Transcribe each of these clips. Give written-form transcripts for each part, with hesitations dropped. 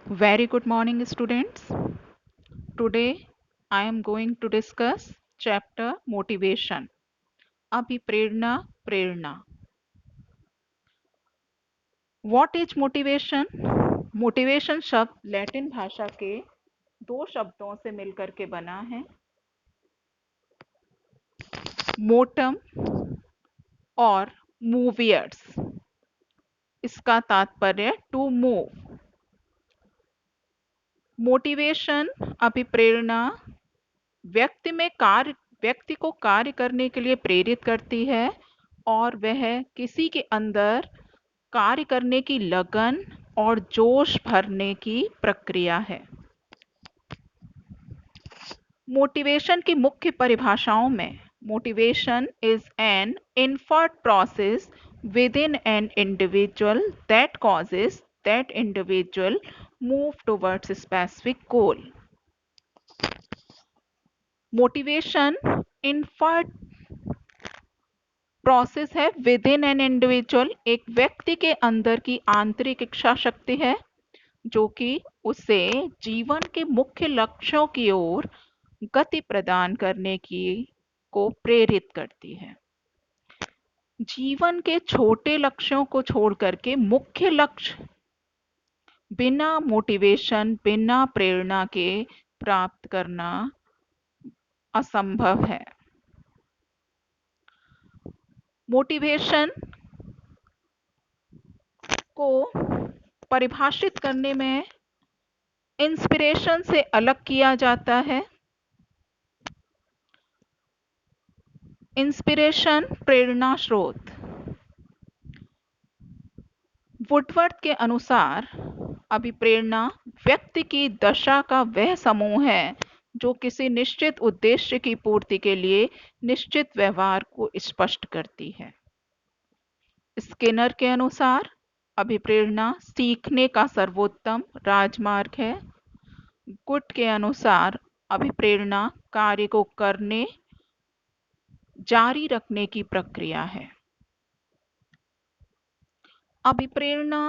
Very good morning, students. Today I am going to discuss chapter motivation. अभिप्रेरणा प्रेरणा. What is motivation? Motivation शब्द Latin भाषा के दो शब्दों से मिलकर के बना है. मोटम और मूवियर्स. इसका तात्पर्य टू मूव. मोटिवेशन अभिप्रेरणा व्यक्ति को कार्य करने के लिए प्रेरित करती है और वह किसी के अंदर कार्य करने की लगन और जोश भरने की प्रक्रिया है. मोटिवेशन की मुख्य परिभाषाओं में motivation is an inferred process within an individual that causes that individual move towards specific goal. Motivation inferred process है विद इन एन इंडिविजुअल. एक व्यक्ति के अंदर की आंतरिक इच्छा शक्ति है जो कि उसे जीवन के मुख्य लक्ष्यों की ओर गति प्रदान करने की को प्रेरित करती है. जीवन के छोटे लक्ष्यों को छोड़ करके मुख्य लक्ष्य बिना मोटिवेशन बिना प्रेरणा के प्राप्त करना असंभव है. मोटिवेशन को परिभाषित करने में इंस्पिरेशन से अलग किया जाता है. इंस्पिरेशन प्रेरणा स्रोत. वुडवर्ड के अनुसार अभिप्रेरणा व्यक्ति की दशा का वह समूह है जो किसी निश्चित उद्देश्य की पूर्ति के लिए निश्चित व्यवहार को स्पष्ट करती है. स्किनर के अनुसार अभिप्रेरणा सीखने का सर्वोत्तम राजमार्ग है. गुट के अनुसार अभिप्रेरणा कार्य को करने जारी रखने की प्रक्रिया है. अभिप्रेरणा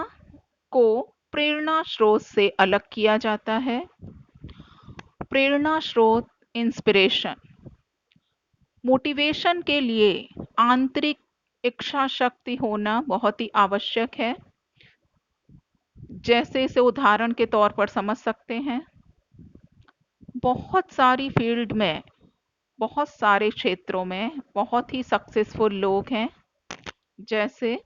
को प्रेरणा स्रोत से अलग किया जाता है. प्रेरणा स्रोत इंस्पिरेशन. मोटिवेशन के लिए आंतरिक इच्छा शक्ति होना बहुत ही आवश्यक है. जैसे इसे उदाहरण के तौर पर समझ सकते हैं. बहुत सारी फील्ड में बहुत सारे क्षेत्रों में बहुत ही सक्सेसफुल लोग हैं. जैसे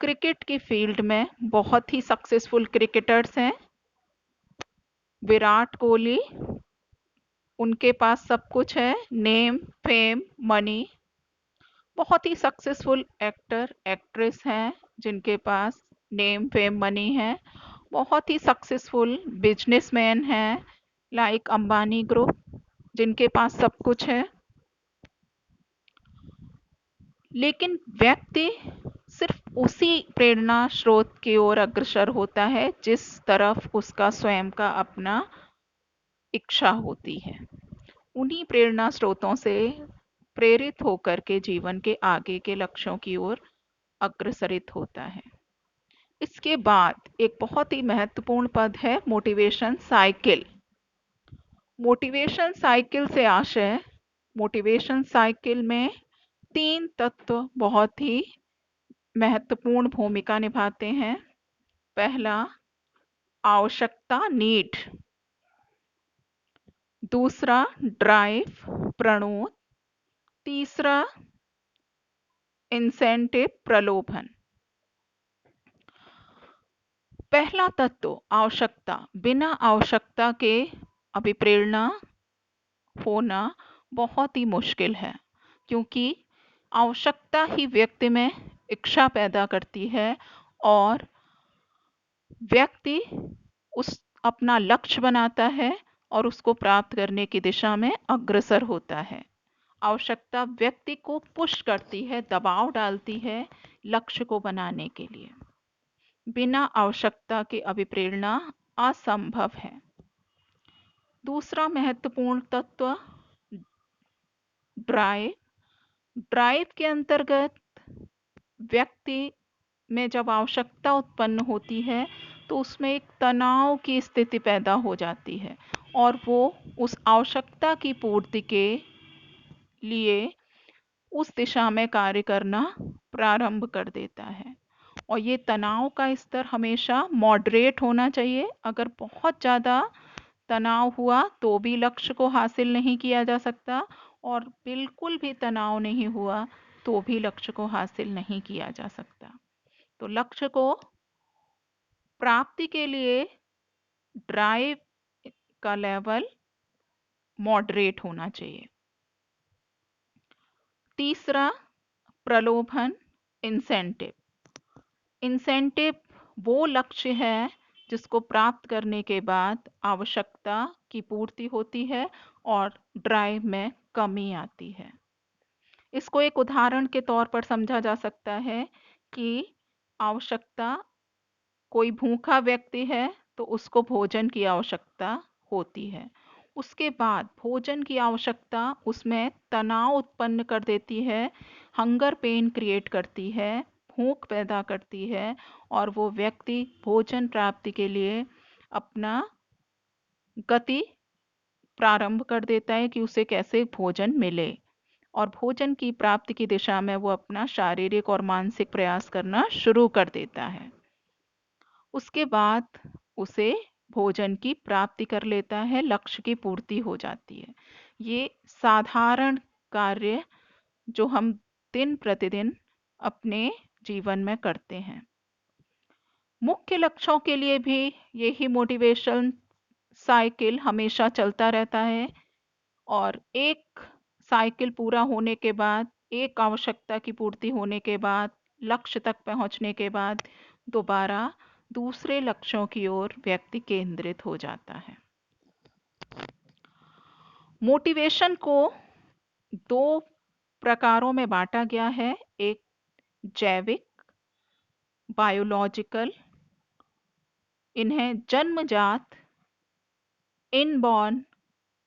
क्रिकेट की फील्ड में बहुत ही सक्सेसफुल क्रिकेटर्स हैं. विराट कोहली, उनके पास सब कुछ है, नेम फेम मनी. बहुत ही सक्सेसफुल एक्टर एक्ट्रेस हैं जिनके पास नेम फेम मनी है. बहुत ही सक्सेसफुल बिजनेसमैन हैं लाइक अंबानी ग्रुप जिनके पास सब कुछ है. लेकिन व्यक्ति सिर्फ उसी प्रेरणा स्रोत की ओर अग्रसर होता है जिस तरफ उसका स्वयं का अपना इच्छा होती है. उन्हीं प्रेरणा स्रोतों से प्रेरित होकर के जीवन के आगे के लक्ष्यों की ओर अग्रसरित होता है. इसके बाद एक बहुत ही महत्वपूर्ण पद है मोटिवेशन साइकिल. मोटिवेशन साइकिल से आशय मोटिवेशन साइकिल में 3 तत्व बहुत ही महत्वपूर्ण भूमिका निभाते हैं. पहला आवश्यकता नीड. दूसरा ड्राइव प्रणोद. तीसरा इंसेंटिव प्रलोभन. पहला तत्व आवश्यकता. बिना आवश्यकता के अभिप्रेरणा होना बहुत ही मुश्किल है क्योंकि आवश्यकता ही व्यक्ति में इच्छा पैदा करती है और व्यक्ति उस अपना लक्ष्य बनाता है और उसको प्राप्त करने की दिशा में अग्रसर होता है. आवश्यकता व्यक्ति को पुश करती है, दबाव डालती है लक्ष्य को बनाने के लिए. बिना आवश्यकता के अभिप्रेरणा असंभव है. दूसरा महत्वपूर्ण तत्व ड्राइव. ड्राइव के अंतर्गत व्यक्ति में जब आवश्यकता उत्पन्न होती है तो उसमें एक तनाव की स्थिति पैदा हो जाती है और वो उस आवश्यकता की पूर्ति के लिए उस दिशा में कार्य करना प्रारंभ कर देता है। और ये तनाव का स्तर हमेशा मॉडरेट होना चाहिए। अगर बहुत ज़्यादा तनाव हुआ तो भी लक्ष्य को हासिल नहीं किया जा सकता, और बिल्कुल भी तनाव नहीं हुआ तो भी लक्ष्य को हासिल नहीं किया जा सकता। तो लक्ष्य को प्राप्ति के लिए ड्राइव का लेवल मॉडरेट होना चाहिए। तीसरा, प्रलोभन, इंसेंटिव। इंसेंटिव वो लक्ष्य है जिसको प्राप्त करने के बाद आवश्यकता की पूर्ति होती है और ड्राइव में कमी आती है। इसको एक उदाहरण के तौर पर समझा जा सकता है कि आवश्यकता, कोई भूखा व्यक्ति है तो उसको भोजन की आवश्यकता होती है। उसके बाद भोजन की आवश्यकता उसमें तनाव उत्पन्न कर देती है, हंगर पेन क्रिएट करती है, भूख पैदा करती है, और वो व्यक्ति भोजन प्राप्ति के लिए अपना गति प्रारंभ कर देता है कि उसे कैसे भोजन मिले, और भोजन की प्राप्ति की दिशा में वो अपना शारीरिक और मानसिक प्रयास करना शुरू कर देता है। उसके बाद उसे भोजन की प्राप्ति कर लेता है, लक्ष्य की पूर्ति हो जाती है। ये साधारण कार्य जो हम दिन प्रतिदिन अपने जीवन में करते हैं। मुख्य लक्ष्यों के लिए भी यही मोटिवेशन साइकिल हमेशा चलता रहता है, और एक साइकिल पूरा होने के बाद, एक आवश्यकता की पूर्ति होने के बाद, लक्ष्य तक पहुंचने के बाद दोबारा दूसरे लक्ष्यों की ओर व्यक्ति केंद्रित हो जाता है। मोटिवेशन को दो प्रकारों में बांटा गया है। एक जैविक, बायोलॉजिकल, इन्हें जन्मजात, इनबॉर्न,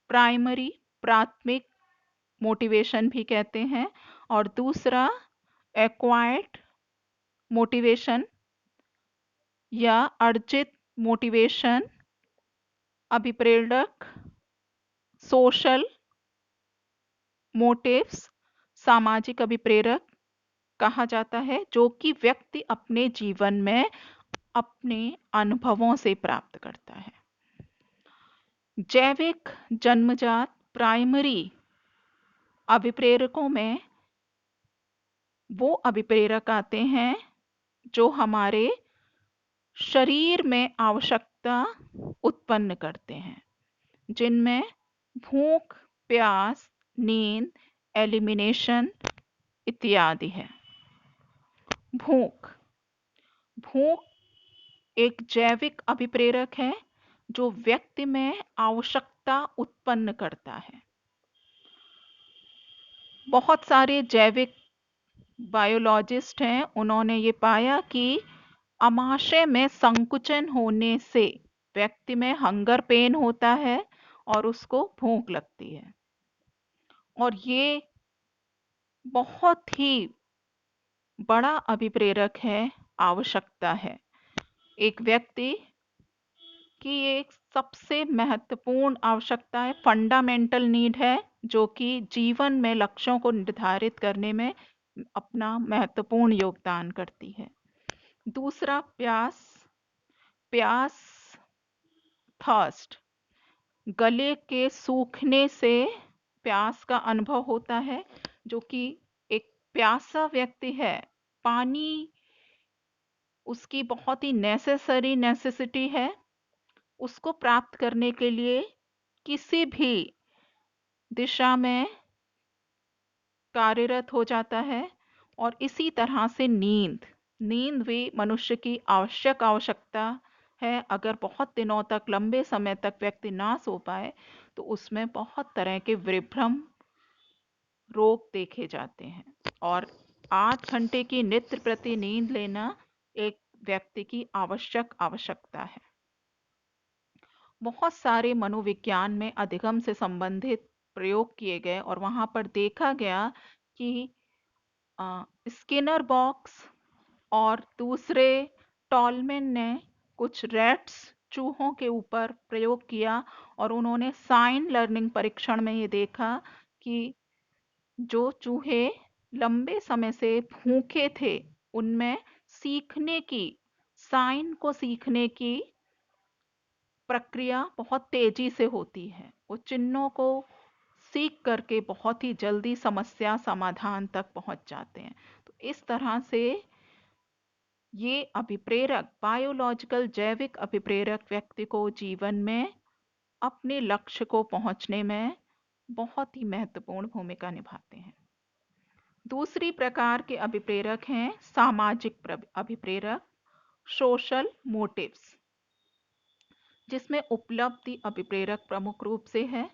प्राइमरी, प्राथमिक मोटिवेशन भी कहते हैं। और दूसरा एक्वायर्ड मोटिवेशन या अर्जित मोटिवेशन, अभिप्रेरक, सोशल मोटिव्स, सामाजिक अभिप्रेरक कहा जाता है, जो कि व्यक्ति अपने जीवन में अपने अनुभवों से प्राप्त करता है। जैविक, जन्मजात, प्राइमरी अभिप्रेरकों में वो अभिप्रेरक आते हैं जो हमारे शरीर में आवश्यकता उत्पन्न करते हैं, जिनमें भूख, प्यास, नींद, एलिमिनेशन इत्यादि है। भूख भूख एक जैविक अभिप्रेरक है जो व्यक्ति में आवश्यकता उत्पन्न करता है। बहुत सारे जैविक बायोलॉजिस्ट हैं, उन्होंने ये पाया कि आमाशय में संकुचन होने से व्यक्ति में हंगर पेन होता है और उसको भूख लगती है। और ये बहुत ही बड़ा अभिप्रेरक है, आवश्यकता है। एक व्यक्ति की एक सबसे महत्वपूर्ण आवश्यकता है, फंडामेंटल नीड है, जो कि जीवन में लक्ष्यों को निर्धारित करने में अपना महत्वपूर्ण योगदान करती है। दूसरा प्यास, प्यास, थर्स्ट, गले के सूखने से प्यास का अनुभव होता है, जो कि एक प्यासा व्यक्ति है, पानी उसकी बहुत ही नेसेसिटी है। उसको प्राप्त करने के लिए किसी भी दिशा में कार्यरत हो जाता है। और इसी तरह से नींद नींद भी मनुष्य की आवश्यकता है। अगर बहुत दिनों तक, लंबे समय तक व्यक्ति ना सो पाए तो उसमें बहुत तरह के विभ्रम रोग देखे जाते हैं। और 8 घंटे की नित्य प्रति नींद लेना एक व्यक्ति की आवश्यकता है। बहुत सारे मनोविज्ञान में अधिगम से संबंधित प्रयोग किए गए और वहां पर देखा गया कि स्किनर बॉक्स और दूसरे टॉलमैन ने कुछ रैट्स चूहों के ऊपर प्रयोग किया और उन्होंने साइन लर्निंग परीक्षण में ये देखा कि जो चूहे लंबे समय से भूखे थे उनमें सीखने की साइन को सीखने की प्रक्रिया बहुत तेजी से होती है। वो चिन्हों को सीख करके बहुत ही जल्दी समस्या समाधान तक पहुंच जाते हैं। तो इस तरह से ये अभिप्रेरक बायोलॉजिकल जैविक अभिप्रेरक व्यक्ति को जीवन में अपने लक्ष्य को पहुंचने में बहुत ही महत्वपूर्ण भूमिका निभाते हैं। दूसरी प्रकार के अभिप्रेरक हैं सामाजिक अभिप्रेरक, सोशल मोटिव्स, जिसमें उपलब्धि अभिप्रेरक प्रमुख रूप से है।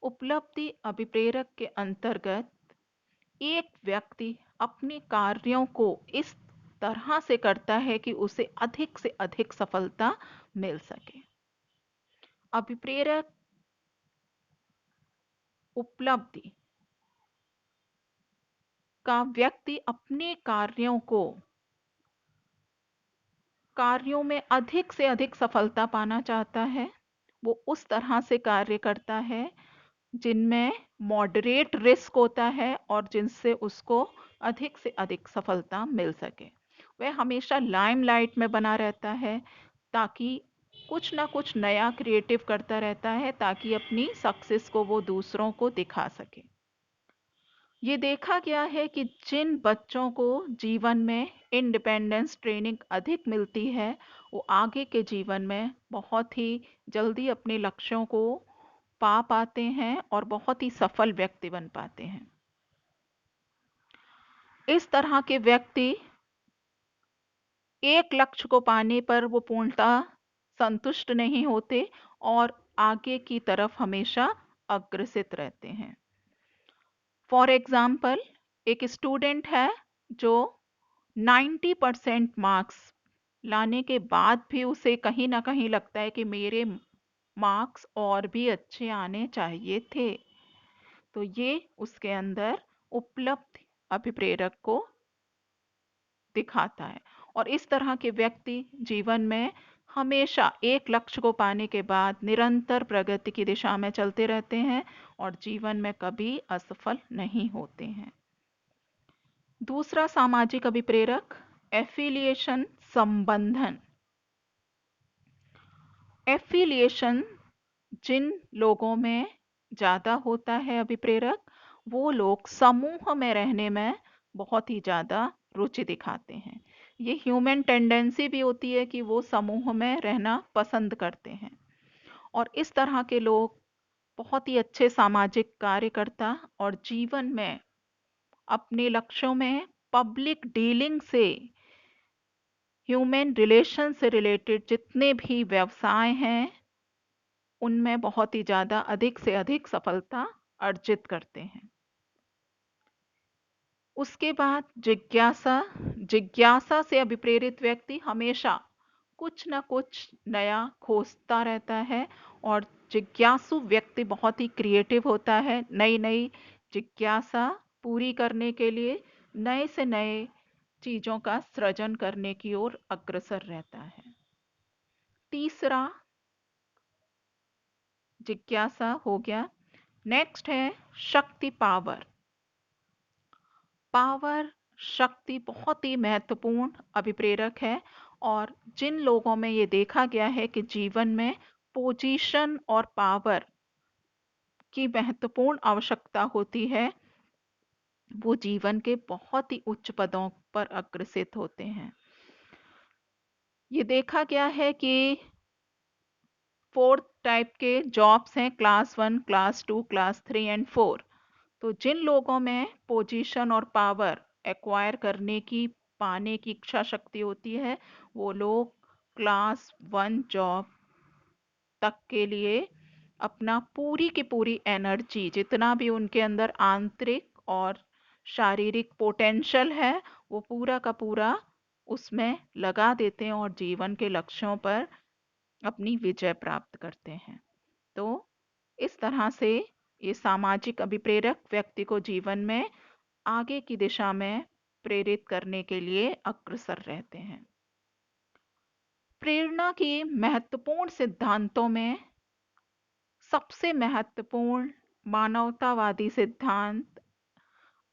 उपलब्धि अभिप्रेरक के अंतर्गत एक व्यक्ति अपने कार्यों को इस तरह से करता है कि उसे अधिक से अधिक सफलता मिल सके। अभिप्रेरक उपलब्धि का व्यक्ति अपने कार्यों में अधिक से अधिक सफलता पाना चाहता है। वो उस तरह से कार्य करता है जिनमें मॉडरेट रिस्क होता है और जिनसे उसको अधिक से अधिक सफलता मिल सके। वह हमेशा लाइमलाइट में बना रहता है ताकि कुछ ना कुछ नया क्रिएटिव करता रहता है ताकि अपनी सक्सेस को वो दूसरों को दिखा सके। ये देखा गया है कि जिन बच्चों को जीवन में इंडिपेंडेंस ट्रेनिंग अधिक मिलती है वो आगे के जीवन में बहुत ही जल्दी अपने लक्ष्यों को पा पाते हैं और बहुत ही सफल व्यक्ति बन पाते हैं। इस तरह के व्यक्ति एक लक्ष्य को पाने पर वो पूर्णतः संतुष्ट नहीं होते और आगे की तरफ हमेशा अग्रसित रहते हैं। फॉर एग्जाम्पल, एक स्टूडेंट है जो 90% मार्क्स लाने के बाद भी उसे कहीं ना कहीं लगता है कि मेरे मार्क्स और भी अच्छे आने चाहिए थे। तो ये उसके अंदर उपलब्ध अभिप्रेरक को दिखाता है और इस तरह के व्यक्ति जीवन में हमेशा एक लक्ष्य को पाने के बाद निरंतर प्रगति की दिशा में चलते रहते हैं और जीवन में कभी असफल नहीं होते हैं। दूसरा सामाजिक अभिप्रेरक एफिलिएशन संबंधन। एफिलिएशन जिन लोगों में ज़्यादा होता है अभिप्रेरक, वो लोग समूह में रहने में बहुत ही ज़्यादा रुचि दिखाते हैं। ये ह्यूमन टेंडेंसी भी होती है कि वो समूह में रहना पसंद करते हैं और इस तरह के लोग बहुत ही अच्छे सामाजिक कार्यकर्ता और जीवन में अपने लक्ष्यों में पब्लिक डीलिंग से ह्यूमन रिलेशन से रिलेटेड जितने भी व्यवसाय हैं उनमें बहुत ही ज़्यादा अधिक से अधिक सफलता अर्जित करते हैं। उसके बाद जिज्ञासा। जिज्ञासा से अभिप्रेरित व्यक्ति हमेशा कुछ न कुछ नया खोजता रहता है और जिज्ञासु व्यक्ति बहुत ही क्रिएटिव होता है। नई नई जिज्ञासा पूरी करने के लिए नए से नए चीज़ों का सृजन करने की ओर अग्रसर रहता है। तीसरा जिज्ञासा हो गया। नेक्स्ट है शक्ति, पावर। पावर, शक्ति बहुत ही महत्वपूर्ण अभिप्रेरक है और जिन लोगों में ये देखा गया है कि जीवन में पोजीशन और पावर की महत्वपूर्ण आवश्यकता होती है, वो जीवन के बहुत ही उच्च पदों पर अग्रसित होते हैं। ये देखा गया है कि 4 टाइप के जॉब्स हैं, क्लास 1, क्लास 2, क्लास 3 एंड 4। तो जिन लोगों में पोजीशन और पावर एक्वायर करने की, पाने की इच्छा शक्ति होती है, वो लोग क्लास 1 जॉब तक के लिए अपना पूरी की पूरी एनर्जी, जितना भी उनके अंदर आंतरिक और शारीरिक पोटेंशियल है, वो पूरा का पूरा उसमें लगा देते हैं और जीवन के लक्ष्यों पर अपनी विजय प्राप्त करते हैं। तो इस तरह से ये सामाजिक अभिप्रेरक व्यक्ति को जीवन में आगे की दिशा में प्रेरित करने के लिए अग्रसर रहते हैं। प्रेरणा के महत्वपूर्ण सिद्धांतों में सबसे महत्वपूर्ण मानवतावादी सिद्धांत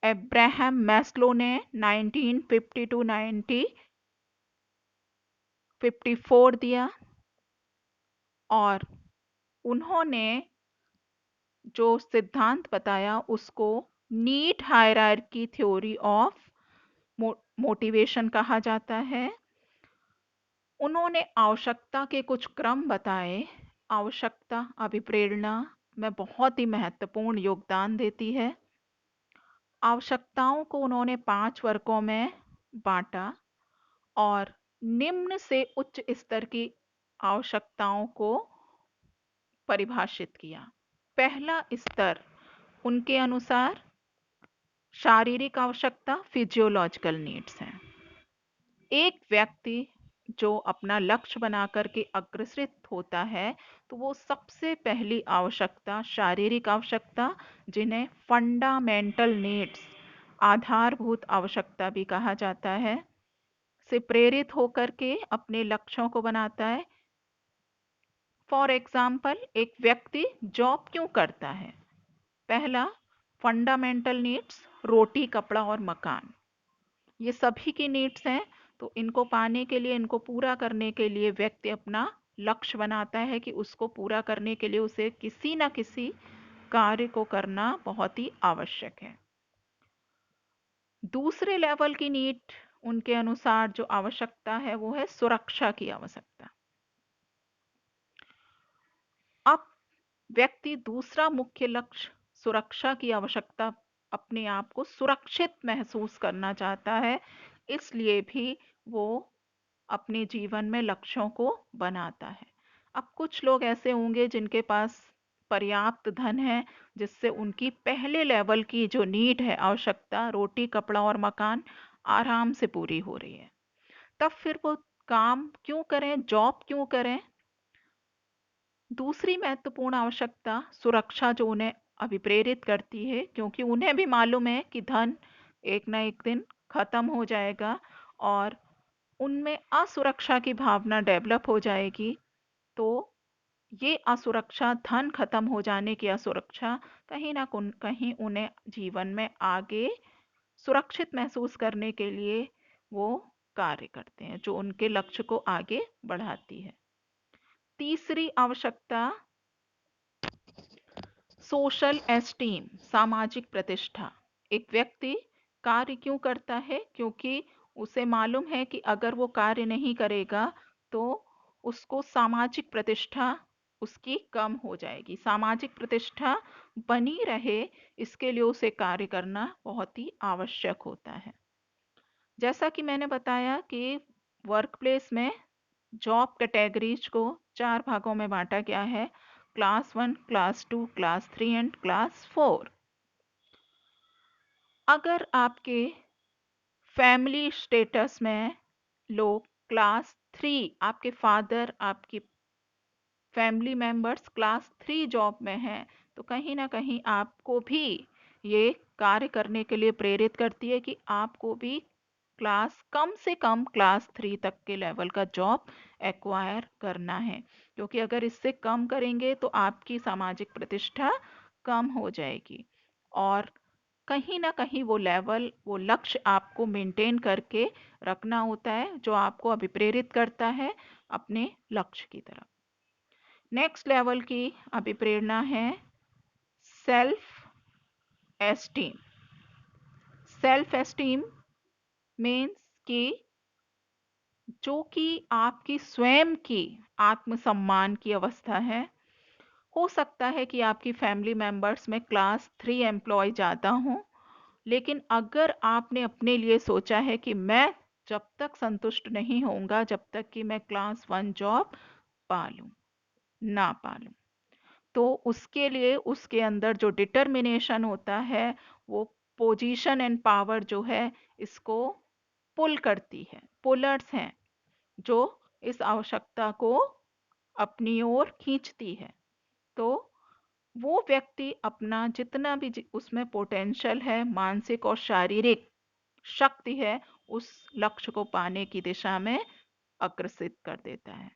अब्राहम मैस्लो ने 1950 टू 1954 दिया, और उन्होंने जो सिद्धांत बताया उसको need hierarchy theory of motivation कहा जाता है। उन्होंने आवश्यकता के कुछ क्रम बताए। आवश्यकता अभिप्रेरणा में बहुत ही महत्वपूर्ण योगदान देती है। आवश्यकताओं को उन्होंने 5 वर्गों में बांटा और निम्न से उच्च स्तर की आवश्यकताओं को परिभाषित किया। पहला स्तर उनके अनुसार शारीरिक आवश्यकता फिजियोलॉजिकल नीड्स हैं। एक व्यक्ति जो अपना लक्ष्य बना करके अग्रसरित होता है तो वो सबसे पहली आवश्यकता शारीरिक आवश्यकता, जिन्हें फंडामेंटल नीड्स आधारभूत आवश्यकता भी कहा जाता है, से प्रेरित होकर के अपने लक्ष्यों को बनाता है। फॉर एग्जाम्पल, एक व्यक्ति जॉब क्यों करता है? पहला, फंडामेंटल नीड्स, रोटी कपड़ा और मकान, ये सभी की नीड्स हैं। तो इनको पाने के लिए, इनको पूरा करने के लिए व्यक्ति अपना लक्ष्य बनाता है कि उसको पूरा करने के लिए उसे किसी न किसी कार्य को करना बहुत ही आवश्यक है। दूसरे लेवल की नीड उनके अनुसार जो आवश्यकता है वो है सुरक्षा की आवश्यकता। अब व्यक्ति दूसरा मुख्य लक्ष्य सुरक्षा की आवश्यकता, अपने आप को सुरक्षित महसूस करना चाहता है, इसलिए भी वो अपने जीवन में लक्ष्यों को बनाता है। अब कुछ लोग ऐसे होंगे जिनके पास पर्याप्त धन है, जिससे उनकी पहले लेवल की जो नीड है, आवश्यकता रोटी कपड़ा और मकान, आराम से पूरी हो रही है। तब फिर वो काम क्यों करें, जॉब क्यों करें? दूसरी महत्वपूर्ण आवश्यकता सुरक्षा जो उन्हें अभिप्रेरित करती है, क्योंकि उन्हें भी मालूम है कि धन एक ना एक दिन खत्म हो जाएगा और उनमें असुरक्षा की भावना डेवलप हो जाएगी। तो ये असुरक्षा, धन खत्म हो जाने की असुरक्षा, कहीं ना कहीं उन्हें जीवन में आगे सुरक्षित महसूस करने के लिए वो कार्य करते हैं, जो उनके लक्ष्य को आगे बढ़ाती है। तीसरी आवश्यकता सोशल एस्टीम, सामाजिक प्रतिष्ठा। एक व्यक्ति कार्य क्यों करता है? क्योंकि उसे मालूम है कि अगर वो कार्य नहीं करेगा तो उसको सामाजिक प्रतिष्ठा उसकी कम हो जाएगी। सामाजिक प्रतिष्ठा बनी रहे, इसके लिए उसे कार्य करना बहुत ही आवश्यक होता है। जैसा कि मैंने बताया कि वर्क प्लेस में जॉब कैटेगरीज को 4 भागों में बांटा गया है: class 1, class 2, class 3 and class 4। अगर आपके फैमिली स्टेटस में लोग क्लास 3, आपके फादर, आपकी फैमिली मेंबर्स क्लास 3 जॉब में हैं, तो कहीं ना कहीं आपको भी ये कार्य करने के लिए प्रेरित करती है कि आपको भी कम से कम क्लास 3 तक के लेवल का जॉब एक्वायर करना है, क्योंकि अगर इससे कम करेंगे तो आपकी सामाजिक प्रतिष्ठा कम हो जाएगी और कहीं ना कहीं वो लेवल, वो लक्ष्य आपको मेंटेन करके रखना होता है, जो आपको अभिप्रेरित करता है अपने लक्ष्य की तरफ। नेक्स्ट लेवल की अभिप्रेरणा है self esteem. Self esteem means कि जो कि आपकी स्वयं की आत्मसम्मान की अवस्था है। हो सकता है कि आपकी फैमिली मेंबर्स में क्लास 3 एम्प्लॉय ज़्यादा हों, लेकिन अगर आपने अपने लिए सोचा है कि मैं जब तक संतुष्ट नहीं होऊंगा जब तक कि मैं क्लास 1 जॉब पालूं ना पालूं, तो उसके लिए उसके अंदर जो डिटर्मिनेशन होता है, वो पोजीशन एंड पावर जो है, इसको पुल करती है। पुलर्स हैं जो इस आवश्यकता को अपनी ओर खींचती है। तो वो व्यक्ति अपना जितना भी उसमें पोटेंशियल है, मानसिक और शारीरिक शक्ति है, उस लक्ष्य को पाने की दिशा में अग्रसित कर देता है।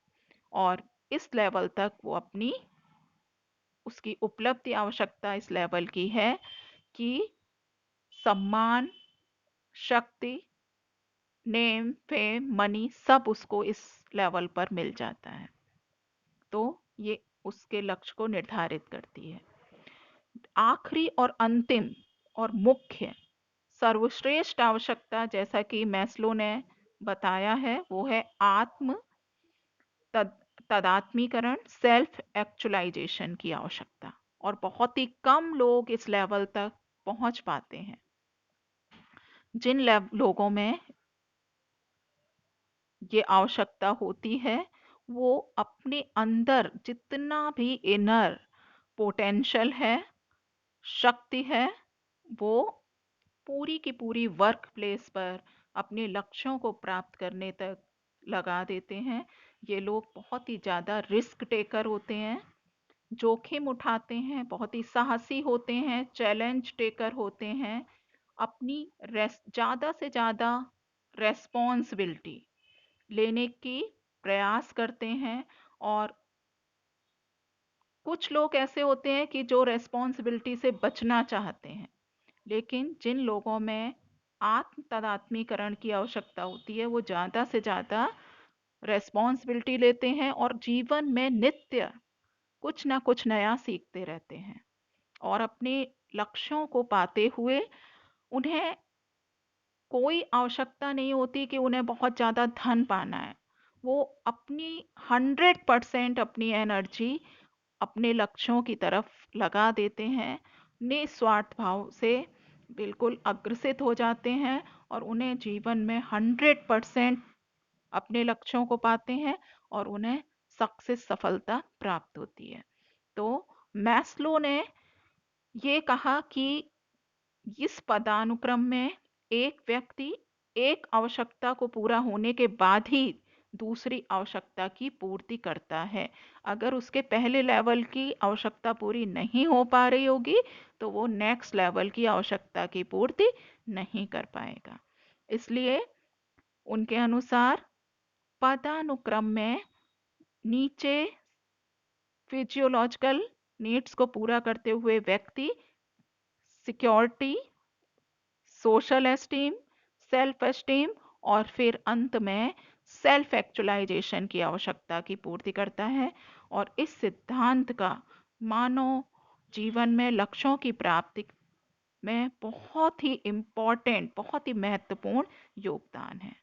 और इस लेवल तक वो अपनी उसकी उपलब्धि आवश्यकता इस लेवल की है कि सम्मान, शक्ति, नेम, फेम, मनी सब उसको इस लेवल पर मिल जाता है। तो ये उसके लक्ष्य को निर्धारित करती है। आखिरी और अंतिम और मुख्य सर्वश्रेष्ठ आवश्यकता, जैसा कि मैस्लो ने बताया है, वो है आत्म तद तदात्मीकरण, सेल्फ एक्चुअलाइजेशन की आवश्यकता। और बहुत ही कम लोग इस लेवल तक पहुंच पाते हैं। जिन लोगों में ये आवश्यकता होती है, वो अपने अंदर जितना भी इनर पोटेंशियल है, शक्ति है, वो पूरी की पूरी वर्क प्लेस पर अपने लक्ष्यों को प्राप्त करने तक लगा देते हैं। ये लोग बहुत ही ज़्यादा रिस्क टेकर होते हैं, जोखिम उठाते हैं, बहुत ही साहसी होते हैं, चैलेंज टेकर होते हैं, अपनी ज़्यादा से ज़्यादा रेस्पॉन्सिबिलिटी लेने की प्रयास करते हैं। और कुछ लोग ऐसे होते हैं कि जो रेस्पॉन्सिबिलिटी से बचना चाहते हैं, लेकिन जिन लोगों में आत्म तदात्मीकरण की आवश्यकता होती है, वो ज़्यादा से ज़्यादा रेस्पॉन्सिबिलिटी लेते हैं और जीवन में नित्य कुछ ना कुछ नया सीखते रहते हैं। और अपने लक्ष्यों को पाते हुए उन्हें कोई आवश्यकता नहीं होती कि उन्हें बहुत ज़्यादा धन पाना है। वो अपनी 100% अपनी एनर्जी अपने लक्ष्यों की तरफ लगा देते हैं, निस्वार्थ भाव से बिल्कुल अग्रसित हो जाते हैं और उन्हें जीवन में 100% अपने लक्ष्यों को पाते हैं और उन्हें सक्सेस, सफलता प्राप्त होती है। तो मैस्लो ने ये कहा कि इस पदानुक्रम में एक व्यक्ति एक आवश्यकता को पूरा होने के बाद ही दूसरी आवश्यकता की पूर्ति करता है। अगर उसके पहले लेवल की आवश्यकता पूरी नहीं हो पा रही होगी, तो वो नेक्स्ट लेवल की आवश्यकता की पूर्ति नहीं कर पाएगा। इसलिए उनके अनुसार पदानुक्रम में नीचे फिजियोलॉजिकल नीड्स को पूरा करते हुए व्यक्ति security, social esteem, self esteem और फिर अंत में सेल्फ एक्चुअलाइजेशन की आवश्यकता की पूर्ति करता है। और इस सिद्धांत का मानव जीवन में लक्ष्यों की प्राप्ति में बहुत ही इम्पोर्टेंट, बहुत ही महत्वपूर्ण योगदान है।